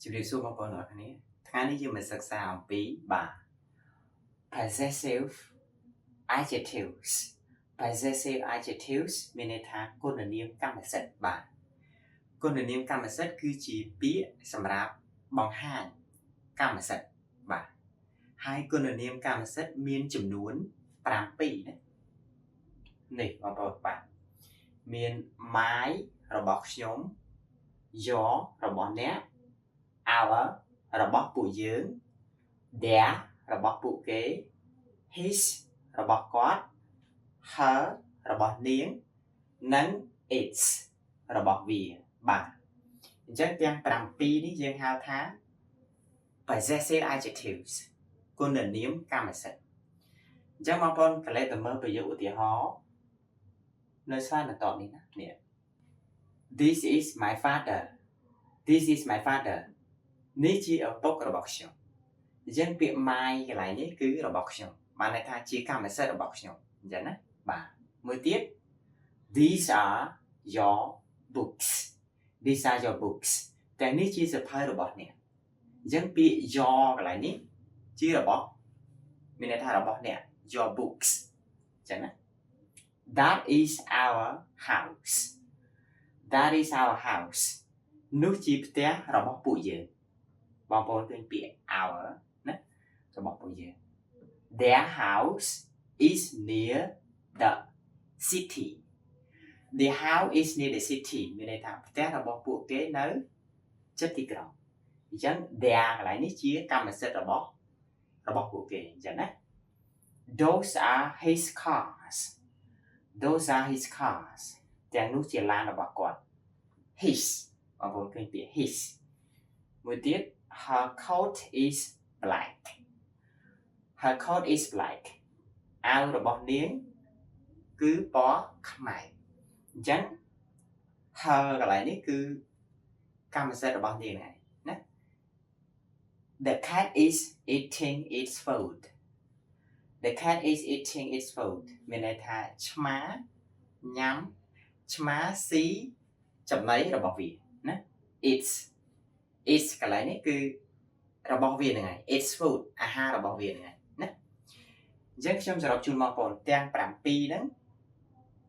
ជំរាបសួរបងប្អូនទាំងអស់គ្នាថ្ងៃនេះយើងមកសិក្សាអំពីបាទ possessive adjectives possessive adjectives មានន័យថាគុណនាមកម្មសិទ្ធិបាទគុណនាមកម្មសិទ្ធិគឺជាពាក្យសម្រាប់បង្ហាញកម្មសិទ្ធិបាទហើយគុណនាមកម្មសិទ្ធិមានចំនួន7ណានេះបងប្អូនបាទមាន my របស់ខ្ញុំ your របស់អ្នក our របស់ពួកយើង their របស់ពួកគេ his របស់គាត់ her របស់នាងនិង its របស់វាបាទអញ្ចឹងទាំង7នេះយើងហៅថា possessive adjectives គុណនាមកម្មសិទ្ធិអញ្ចឹងបងប្អូនកន្លែងទៅមើលប្រយោគឧទាហរណ៍នៅស្លាយបន្តនេះណានេះ This is my father This is my father នេះជាឪពុករបស់ខ្ញុំអញ្ចឹងពាក្យ my កន្លែងនេះគឺរបស់ខ្ញុំបានន័យថាជាកម្មសិទ្ធិរបស់ខ្ញុំអញ្ចឹងណាបាទមួយទៀត These are your books These are your books ទាំងនេះជាសៀវភៅរបស់អ្នកអញ្ចឹងពាក្យ your កន្លែងនេះជារបស់មានន័យថារបស់អ្នក your books អញ្ចឹងណា That is our house That is our house នោះជាផ្ទះរបស់ពួកយើងបងប្អូនឃើញពាក្យ our ណារបស់ពួកយើង Their house is near the city Their house is near the city មានន័យថាផ្ទះរបស់ពួកគេនៅជិតទីក្រុងអញ្ចឹង their កន្លែងនេះជាកម្មសិទ្ធិរបស់ពួកគេអញ្ចឹងណា Those are his cars Those are his cars ទាំងនោះជាឡានរបស់គាត់ his បងប្អូនឃើញពាក្យ his មួយទៀត her coat is black her coat is black អាវរបស់នាងគឺពណ៌ខ្មៅអញ្ចឹង her កន្លែងនេះគឺកម្មសិទ្ធិរបស់នាងហ្នឹងណា The cat is eating its food The cat is eating its food មានន័យថាឆ្មាញ៉ាំឆ្មាស៊ីចំណីរបស់វាណា its កន្លែងនេះគឺរបស់វាហ្នឹងហើយ its food អាហាររបស់វាហ្នឹងហើយណាអញ្ចឹងខ្ញុំសរុបជូនបងប្អូនទាំង7ហ្នឹង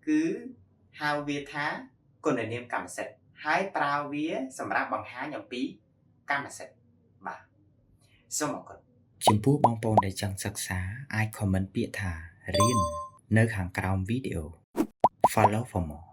គឺហៅវាថាគុណនាមកម្មសិទ្ធិហើយប្រើវាសម្រាប់បង្ហាញអំពីកម្មសិទ្ធិបាទសូមអរគុណចំពោះបងប្អូនដែលចង់សិក្សាអាច comment ពាក្យថារៀននៅខាងក្រោមវីដេអូ Follow for more